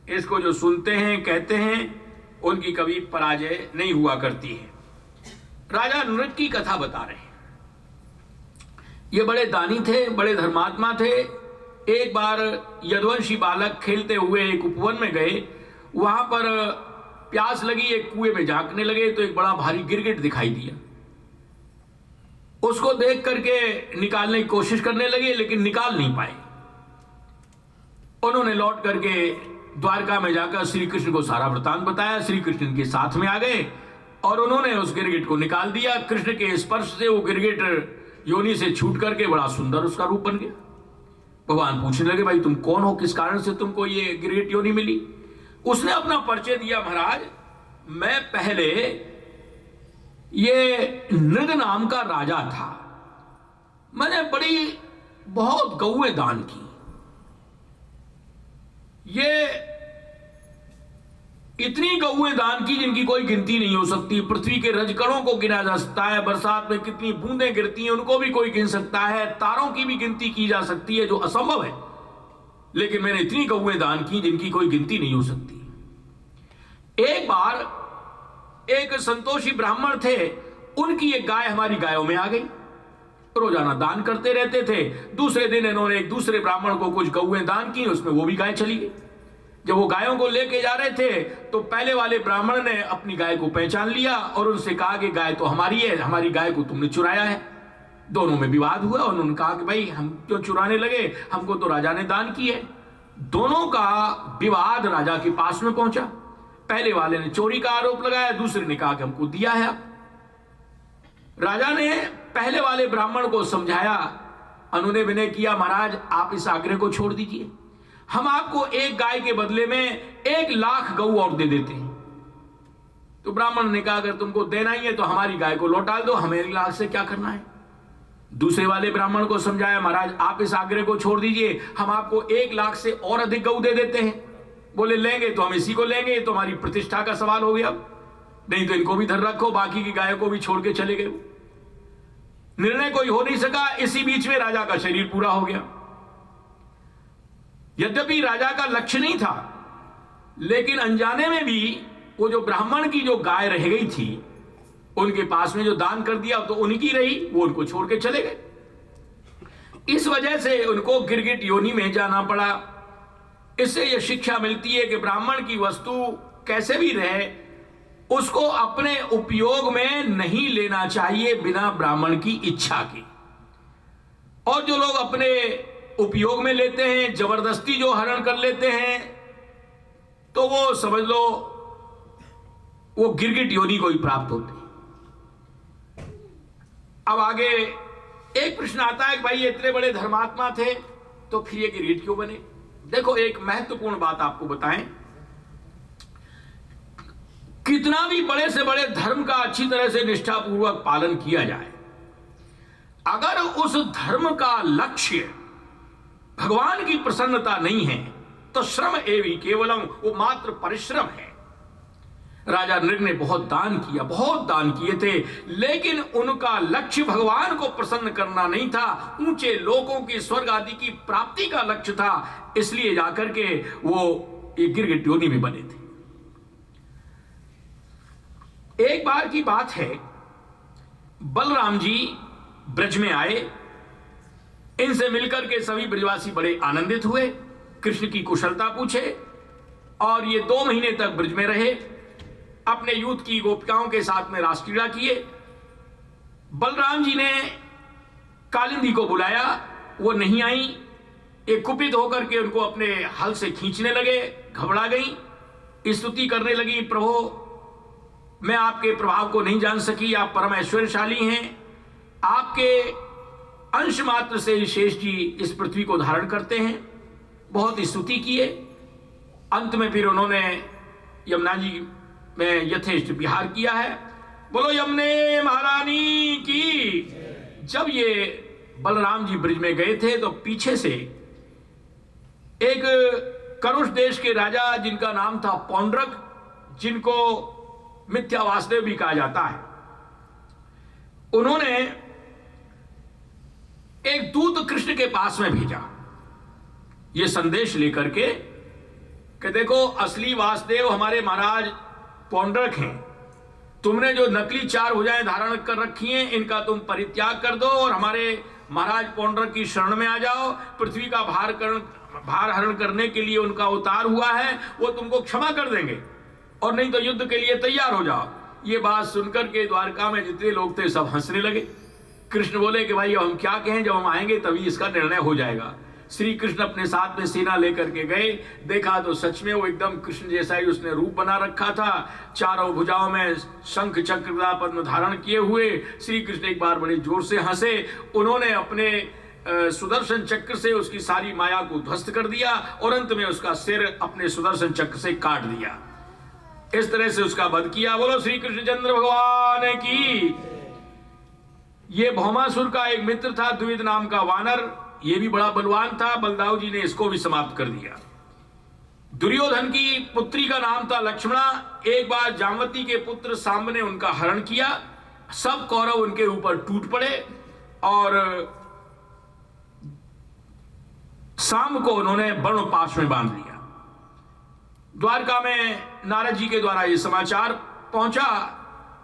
इसको जो सुनते हैं, कहते हैं, उनकी कभी पराजय नहीं हुआ करती है। राजा नृग की कथा बता रहे हैं। ये बड़े दानी थे, बड़े धर्मात्मा थे। एक बार यदुवंशी बालक खेलते हुए एक उपवन में गए। वहां पर प्यास लगी, एक कुएं में झांकने लगे तो एक बड़ा भारी गिरगिट दिखाई दिया। उसको देख करके निकालने की कोशिश करने लगे, लेकिन निकाल नहीं पाए। उन्होंने लौट करके द्वारका में जाकर श्री कृष्ण को सारा वृतांत बताया। श्री कृष्ण के साथ में आ गए और उन्होंने उस गिरगिट को निकाल दिया। कृष्ण के स्पर्श से वो गिरगिट योनि से छूट करके बड़ा सुंदर उसका रूप बन गया। भगवान पूछने लगे, भाई तुम कौन हो, किस कारण से तुमको ये गिरगिट योनि मिली? उसने अपना परिचय दिया, महाराज मैं पहले ये नृग नाम का राजा था। मैंने बहुत गौएं दान की। ये इतनी गौएं दान की जिनकी कोई गिनती नहीं हो सकती। पृथ्वी के रजकणों को गिना जा सकता है, बरसात में कितनी बूंदें गिरती हैं उनको भी कोई गिन सकता है, तारों की भी गिनती की जा सकती है जो असंभव है। लेकिन मैंने इतनी गौएं दान की जिनकी कोई गिनती नहीं हो सकती। एक बार एक संतोषी ब्राह्मण थे, उनकी एक गाय हमारी गायों में आ गई। रोजाना दान करते रहते थे। दूसरे दिन इन्होंने एक दूसरे ब्राह्मण को कुछ गौएं दान की, उसमें वो भी गाय चली गई। जब वो गायों को लेके जा रहे थे तो पहले वाले ब्राह्मण ने अपनी गाय को पहचान लिया और उनसे कहा कि गाय तो हमारी है, हमारी गाय को तुमने चुराया है। दोनों में विवाद हुआ। उन्होंने कहा कि भाई हम क्यों चुराने लगे, हमको तो राजा ने दान की है। दोनों का विवाद राजा के पास में पहुंचा। पहले वाले ने चोरी का आरोप लगाया, दूसरे ने कहा कि हमको दिया है। राजा ने पहले वाले ब्राह्मण को समझाया, अनुनय विनय किया, महाराज आप इस आग्रह को छोड़ दीजिए, हम आपको एक गाय के बदले में 1,00,000 गऊ और दे देते हैं। तो ब्राह्मण ने कहा अगर तुमको देना ही है तो हमारी गाय को लौटा दो, हमें 1,00,000 से क्या करना है। दूसरे वाले ब्राह्मण को समझाया, महाराज आप इस आग्रह को छोड़ दीजिए, हम आपको 1,00,000 से और अधिक गऊ दे देते हैं। बोले लेंगे तो हम इसी को लेंगे, तो हमारी प्रतिष्ठा का सवाल हो गया, नहीं तो इनको भी धर रखो, बाकी की गायों को भी छोड़ के चले गए। निर्णय कोई हो नहीं सका। इसी बीच में राजा का शरीर पूरा हो गया। यद्यपि राजा का लक्ष्य नहीं था, लेकिन अनजाने में भी वो जो ब्राह्मण की जो गाय रह गई थी उनके पास में जो दान कर दिया तो उनकी रही, वो उनको छोड़ के चले गए। इस वजह से उनको गिरगिट योनि में जाना पड़ा। इससे यह शिक्षा मिलती है कि ब्राह्मण की वस्तु कैसे भी रहे उसको अपने उपयोग में नहीं लेना चाहिए बिना ब्राह्मण की इच्छा के। और जो लोग अपने उपयोग में लेते हैं, जबरदस्ती जो हरण कर लेते हैं, तो वो समझ लो वो गिरगिट योनि को ही प्राप्त होते हैं। अब आगे एक प्रश्न आता है कि भाई ये इतने बड़े धर्मात्मा थे तो फिर ये गिरगिट क्यों बने? देखो एक महत्वपूर्ण बात आपको बताएं, कितना भी बड़े से बड़े धर्म का अच्छी तरह से निष्ठापूर्वक पालन किया जाए, अगर उस धर्म का लक्ष्य भगवान की प्रसन्नता नहीं है तो श्रम एवं केवलम, वो मात्र परिश्रम है। राजा नृग ने बहुत दान किया, बहुत दान किए थे, लेकिन उनका लक्ष्य भगवान को प्रसन्न करना नहीं था, ऊंचे लोगों की स्वर्ग आदि की प्राप्ति का लक्ष्य था। इसलिए जाकर के वो एक गिरगिट योनि में बने थे। एक बार की बात है, बलराम जी ब्रज में आए। इनसे मिलकर के सभी ब्रजवासी बड़े आनंदित हुए, कृष्ण की कुशलता पूछे और ये 2 महीने तक ब्रज में रहे। अपने यूथ की गोपिकाओं के साथ में रासक्रीड़ा किए। बलराम जी ने कालिंदी को बुलाया, वो नहीं आई। एक कुपित होकर के उनको अपने हल से खींचने लगे, घबरा गई, स्तुति करने लगी, प्रभु मैं आपके प्रभाव को नहीं जान सकी, आप परम ऐश्वर्यशाली हैं, आपके अंश मात्र से शेष जी इस पृथ्वी को धारण करते हैं। बहुत स्तुति किए। अंत में फिर उन्होंने यमुना जी में यथेष्ट विहार किया है। बोलो यमुने महारानी की। जब ये बलराम जी ब्रिज में गए थे तो पीछे से एक करुष देश के राजा जिनका नाम था पौंड्रक, जिनको मिथ्या वासुदेव भी कहा जाता है, उन्होंने एक दूत कृष्ण के पास में भेजा ये संदेश लेकर के कि देखो असली वासुदेव हमारे महाराज पौंड्रक हैं, तुमने जो नकली 4 भुजाएं धारण कर रखी हैं इनका तुम परित्याग कर दो और हमारे महाराज पौंड्रक की शरण में आ जाओ। पृथ्वी का भार हरण करने के लिए उनका अवतार हुआ है, वो तुमको क्षमा कर देंगे और नहीं तो युद्ध के लिए तैयार हो जाओ। ये बात सुनकर के द्वारका में जितने लोग थे सब हंसने लगे। कृष्ण बोले कि भाई अब हम क्या कहें, जब हम आएंगे तभी इसका निर्णय हो जाएगा। श्री कृष्ण अपने साथ में सेना लेकर के गए, देखा तो सच में वो एकदम कृष्ण जैसा ही उसने रूप बना रखा था, चारों भुजाओं में शंख चक्र पद्म धारण किए हुए। श्री कृष्ण एक बार बड़े जोर से हंसे, उन्होंने अपने सुदर्शन चक्र से उसकी सारी माया को ध्वस्त कर दिया और अंत में उसका सिर अपने सुदर्शन चक्र से काट दिया। इस तरह से उसका वध किया। बोलो श्री कृष्णचंद्र भगवान की। ये भौमासुर का एक मित्र था द्विविद नाम का वानर, ये भी बड़ा बलवान था। बलदाऊ जी ने इसको भी समाप्त कर दिया। दुर्योधन की पुत्री का नाम था लक्ष्मणा। एक बार जामवती के पुत्र सांब ने उनका हरण किया, सब कौरव उनके ऊपर टूट पड़े और सांब को उन्होंने बर्णपाश में बांध लिया। द्वारका में नारद जी के द्वारा यह समाचार पहुंचा।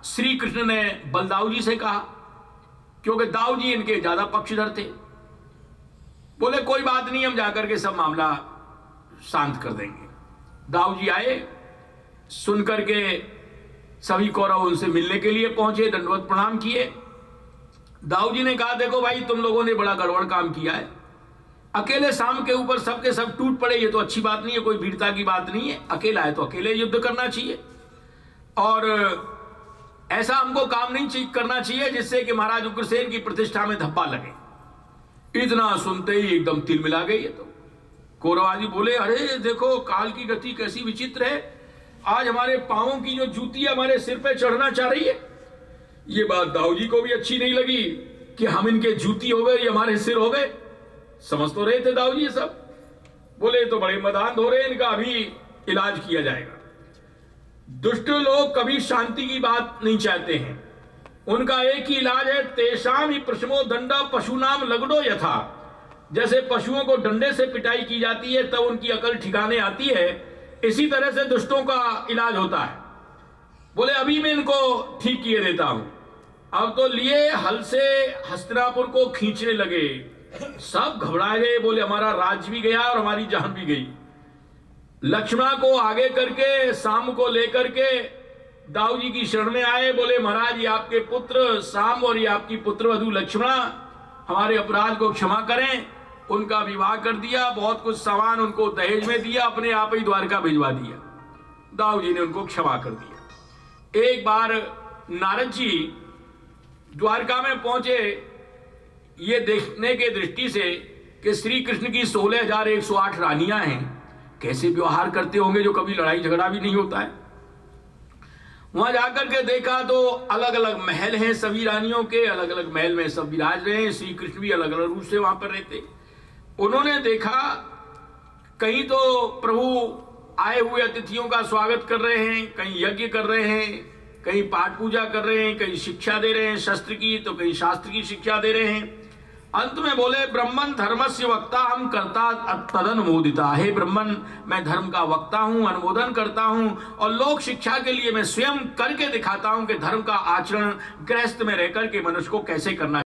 श्री कृष्ण ने बलदाऊ जी से कहा, क्योंकि दाऊ जी इनके ज्यादा पक्षधर थे। बोले कोई बात नहीं, हम जाकर के सब मामला शांत कर देंगे। दाऊ जी आए, सुनकर के सभी कौरव उनसे मिलने के लिए पहुंचे, दंडवत प्रणाम किए। दाऊ जी ने कहा, देखो भाई तुम लोगों ने बड़ा गड़बड़ काम किया है, अकेले शाम के ऊपर सबके सब टूट पड़े, ये तो अच्छी बात नहीं है, कोई वीरता की बात नहीं है। अकेला है तो अकेले युद्ध करना चाहिए और ऐसा हमको काम नहीं करना चाहिए जिससे कि महाराज उग्रसेन की प्रतिष्ठा में धब्बा लगे। इतना सुनते ही एकदम तिल मिला गई। ये तो कौरवादी बोले, अरे देखो काल की गति कैसी विचित्र है, आज हमारे पांवों की जो जूती हमारे सिर पे चढ़ना चाह रही है। ये बात दाऊ जी को भी अच्छी नहीं लगी कि हम इनके जूती हो गए, ये हमारे सिर हो गए। समझ तो रहे थे दाऊ जी सब। बोले तो बड़े मदान हो रहे, इनका अभी इलाज किया जाएगा। दुष्ट लोग कभी शांति की बात नहीं चाहते हैं, उनका एक ही इलाज है, तेषाम ही प्रशमो दंडा पशुनाम लगड़ो यथा। जैसे पशुओं को डंडे से पिटाई की जाती है तब उनकी अकल ठिकाने आती है, इसी तरह से दुष्टों का इलाज होता है। बोले अभी मैं इनको ठीक किए देता हूं। अब तो लिए हल से हस्तिनापुर को खींचने लगे, सब घबरा गए। बोले हमारा राज्य भी गया और हमारी जान भी गई। लक्ष्मणा को आगे करके शाम को लेकर के दाऊ जी की शरण में आए। बोले महाराज ये आपके पुत्र शाम और ये आपकी पुत्रवधू लक्ष्मणा, हमारे अपराध को क्षमा करें। उनका विवाह कर दिया, बहुत कुछ सामान उनको दहेज में दिया, अपने आप ही द्वारका भिजवा दिया। दाऊ जी ने उनको क्षमा कर दिया। एक बार नारद जी द्वारका में पहुंचे, ये देखने के दृष्टि से कि श्री कृष्ण की 16,108 रानियां हैं, कैसे व्यवहार करते होंगे जो कभी लड़ाई झगड़ा भी नहीं होता है। वहां जाकर के देखा तो अलग अलग महल हैं सभी रानियों के, अलग अलग महल में सब विराज रहे हैं। श्री कृष्ण भी अलग अलग रूप से वहां पर रहते। उन्होंने देखा कहीं तो प्रभु आए हुए अतिथियों का स्वागत कर रहे हैं, कहीं यज्ञ कर रहे हैं, कहीं पाठ पूजा कर रहे हैं, कहीं शिक्षा दे रहे हैं शस्त्र की, तो कहीं शास्त्र की शिक्षा दे रहे हैं। अंत में बोले ब्रह्मन धर्मस्य वक्ता हम करता तदनुमोदिता। हे ब्रह्मन, मैं धर्म का वक्ता हूं, अनुमोदन करता हूं और लोक शिक्षा के लिए मैं स्वयं करके दिखाता हूं कि धर्म का आचरण गृहस्थ में रहकर के मनुष्य को कैसे करना